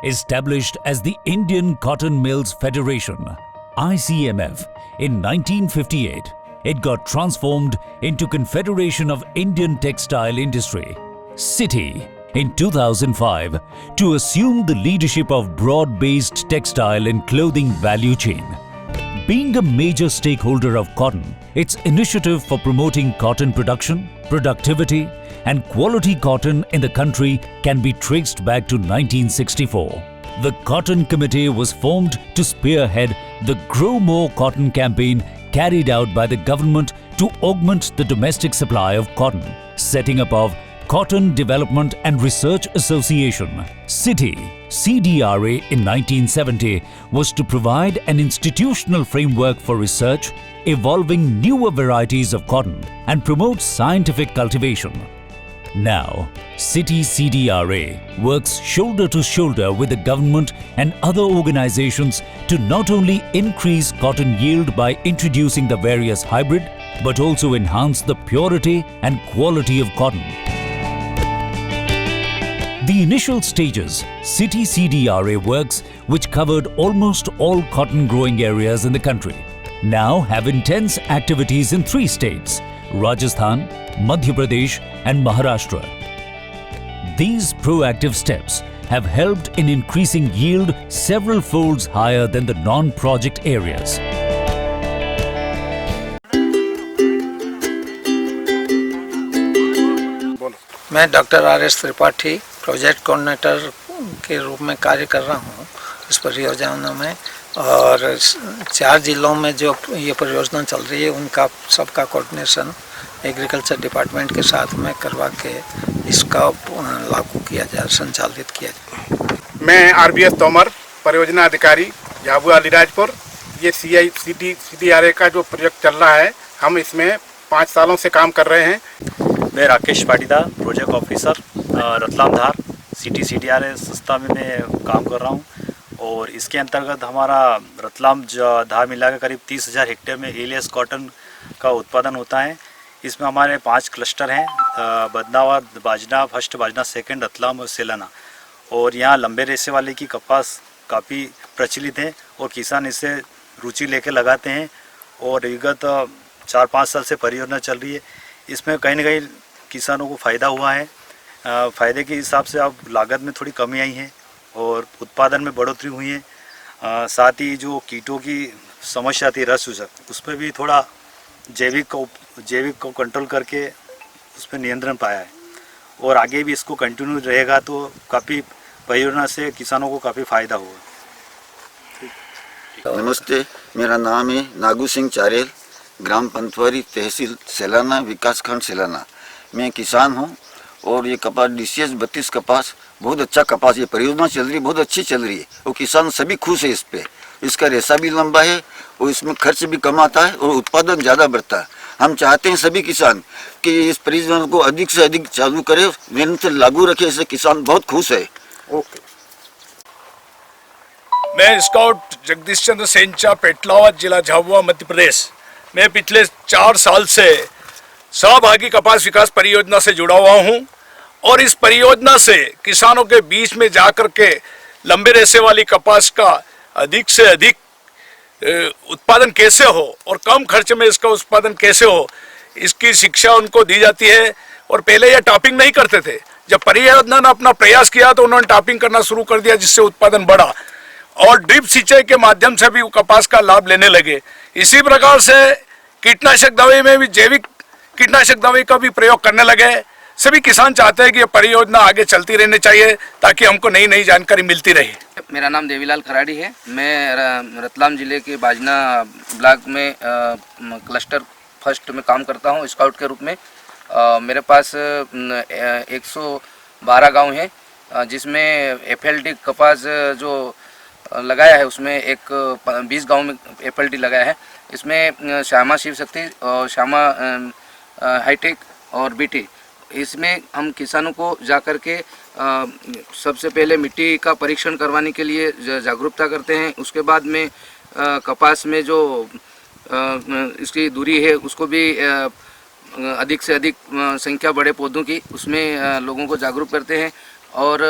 established as the Indian Cotton Mills Federation, ICMF, in 1958, it got transformed into Confederation of Indian Textile Industry, CITI, in 2005 to assume the leadership of broad-based textile and clothing value chain. Being a major stakeholder of cotton, its initiative for promoting cotton production, productivity and quality cotton in the country can be traced back to 1964. The Cotton Committee was formed to spearhead the Grow More Cotton campaign carried out by the government to augment the domestic supply of cotton, setting up of Cotton Development and Research Association, CITI, CDRA in 1970 was to provide an institutional framework for research, evolving newer varieties of cotton and promote scientific cultivation. Now, CITI CDRA works shoulder to shoulder with the government and other organizations to not only increase cotton yield by introducing the various hybrid, but also enhance the purity and quality of cotton. The initial stages, CITI CDRA works, which covered almost all cotton growing areas in the country, now have intense activities in 3 states, Rajasthan, Madhya Pradesh and Maharashtra. These proactive steps have helped in increasing yield several folds higher than the non-project areas. मैं doctor R S. Tripathi project coordinator के रूप में कार्य कर रहा हूँ इस परियोजना में, और 4 जिलों में जो ये परियोजना चल रही है उनका सबका कोऑर्डिनेशन एग्रीकल्चर डिपार्टमेंट के साथ में करवा के इसका लागू किया जाए, संचालित किया जाए। मैं आर.बी.एस. तोमर, परियोजना अधिकारी, झाबुआ अलीराजपुर। ये CITI CDRA का जो प्रोजेक्ट चल रहा है, हम इसमें 5 सालों से काम कर रहे हैं। मैं Rakesh Patidar, project officer, Ratlam Dhar, CITI CDRA संस्था में मैं काम कर रहा हूँ। और इसके अंतर्गत हमारा रतलाम धार मिला के करीब 30,000 हेक्टेयर में एलियस कॉटन का उत्पादन होता है। इसमें हमारे 5 क्लस्टर हैं, बदनावर, बाजना फर्स्ट, बाजना सेकंड, रतलाम और सेलाना। और यहाँ लंबे रेशे वाले की कपास काफ़ी प्रचलित है और किसान इससे रुचि लेकर लगाते हैं। और विगत 4-5 साल से परियोजना चल रही है। इसमें कहीं ना कहीं किसानों को फ़ायदा हुआ है। फ़ायदे के हिसाब से अब लागत में थोड़ी कमी आई है और उत्पादन में बढ़ोतरी हुई है। साथ ही जो कीटों की समस्या थी, रस चूसक, उस पर भी थोड़ा जैविक को कंट्रोल करके उस पर नियंत्रण पाया है। और आगे भी इसको कंटिन्यू रहेगा तो काफ़ी परियोजना से किसानों को काफ़ी फ़ायदा होगा। नमस्ते, मेरा नाम है नागू सिंह चारेल, ग्राम पंथवारी, तहसील सेलाना, विकास खंड सेलाना। मैं किसान हूँ और ये कपास DCS 32 कपास बहुत अच्छा कपास, ये परियोजना चल रही है, बहुत अच्छी चल रही है और किसान सभी खुश है इस पे। इसका रेशा भी लंबा है और इसमें खर्च भी कम आता है और उत्पादन ज़्यादा बढ़ता है। हम चाहते हैं सभी किसान कि इस परियोजना को अधिक से अधिक चालू करे, निरंतर लागू रखे, इससे किसान बहुत खुश है। ओके। मैं स्काउट जगदीश चंद्र सेंचा, पेटलावा जिला, झाबुआ, मध्य प्रदेश। मैं पिछले 4 साल से सहभागी कपास विकास परियोजना से जुड़ा हुआ हूं और इस परियोजना से किसानों के बीच में जाकर के लंबे रेशे वाली कपास का अधिक से अधिक उत्पादन कैसे हो और कम खर्च में इसका उत्पादन कैसे हो, इसकी शिक्षा उनको दी जाती है। और पहले ये टॉपिंग नहीं करते थे, जब परियोजना ने अपना प्रयास किया तो उन्होंने टॉपिंग करना शुरू कर दिया, जिससे उत्पादन बढ़ा और ड्रिप सिंचाई के माध्यम से भी कपास का लाभ लेने लगे। इसी प्रकार से कीटनाशक दवाई में भी जैविक कीटनाशक दवाई का भी प्रयोग करने लगे। सभी किसान चाहते हैं कि ये परियोजना आगे चलती रहनी चाहिए ताकि हमको नई नई जानकारी मिलती रहे। मेरा नाम देवीलाल खराड़ी है। मैं रतलाम जिले के बाजना ब्लॉक में क्लस्टर फर्स्ट में काम करता हूँ स्काउट के रूप में। मेरे पास 112 गांव हैं, जिसमें FLD कपास जो लगाया है उसमें 20 गांव में FLD लगाया है। इसमें श्यामा शिव शक्ति और श्यामा हाईटेक और BT, इसमें हम किसानों को जाकर के सबसे पहले मिट्टी का परीक्षण करवाने के लिए जागरूकता करते हैं। उसके बाद में कपास में जो इसकी दूरी है उसको भी अधिक से अधिक संख्या बड़े पौधों की, उसमें लोगों को जागरूक करते हैं और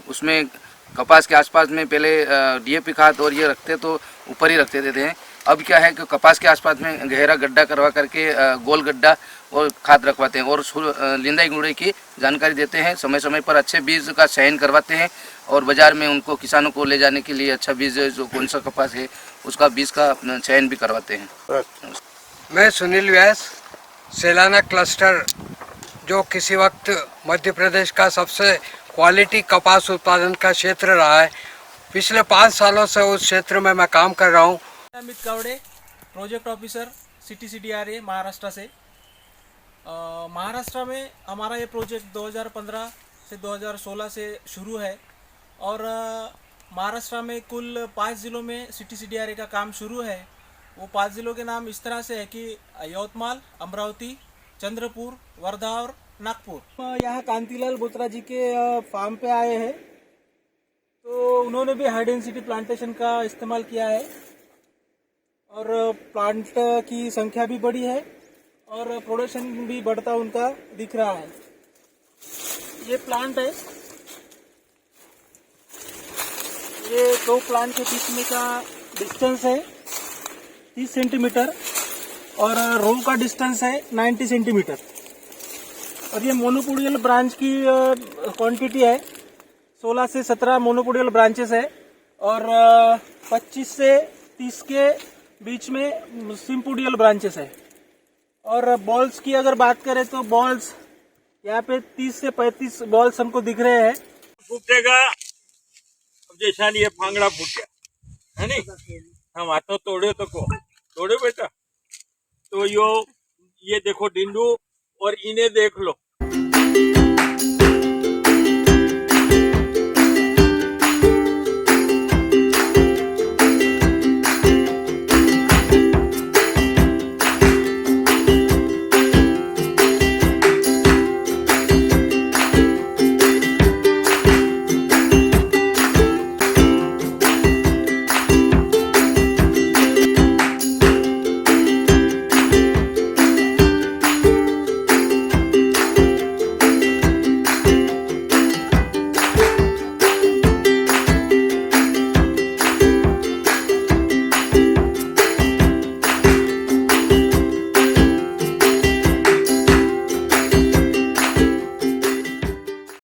उसमें कपास के आसपास में पहले डीएपी खाद और ये रखते तो ऊपर ही रखते थे। अब क्या है कि कपास के आसपास में गहरा गड्ढा करवा करके गोल गड्ढा और खाद रखवाते हैं और लिंदाई गुड़ाई की जानकारी देते हैं। समय समय पर अच्छे बीज का चयन करवाते हैं और बाज़ार में उनको किसानों को ले जाने के लिए अच्छा बीज जो कौन सा कपास है उसका बीज का चयन भी करवाते हैं। मैं सुनील व्यास, सेलाना क्लस्टर जो किसी वक्त मध्य प्रदेश का सबसे क्वालिटी कपास उत्पादन का क्षेत्र रहा है, पिछले 5 सालों से उस क्षेत्र में मैं काम कर रहा हूँ। Amit Kawade, project officer CTCDRA Maharashtra से। महाराष्ट्र में हमारा ये प्रोजेक्ट 2015 से 2016 से शुरू है और महाराष्ट्र में कुल 5 ज़िलों में CTCDRA का काम शुरू है। वो 5 ज़िलों के नाम इस तरह से है कि यवतमाल, अमरावती, चंद्रपुर, वर्धा और नागपुर। यहाँ कांतिलाल बोत्रा जी के फार्म पे आए हैं तो उन्होंने भी हाई डेंसिटी प्लांटेशन का इस्तेमाल किया है और प्लांट की संख्या भी बढ़ी है और प्रोडक्शन भी बढ़ता उनका दिख रहा है। ये प्लांट है, ये 2 प्लांट के बीच में का डिस्टेंस है 30 सेंटीमीटर और रो का डिस्टेंस है 90 सेंटीमीटर और ये मोनोपोडियल ब्रांच की क्वांटिटी है। 16 से 17 मोनोपोडियल ब्रांचेस है और 25 से 30 के बीच में सिम्पोडियल ब्रांचेस है। और बॉल्स की अगर बात करें तो बॉल्स यहाँ पे 30 से 35 बॉल्स हमको दिख रहे हैं। फूटेगा जैसा ये फांगड़ा फूट गया है नहीं, हम हाथों तोड़े तो को तोड़े बेटा। तो ये देखो डिंडू और इन्हें देख लो,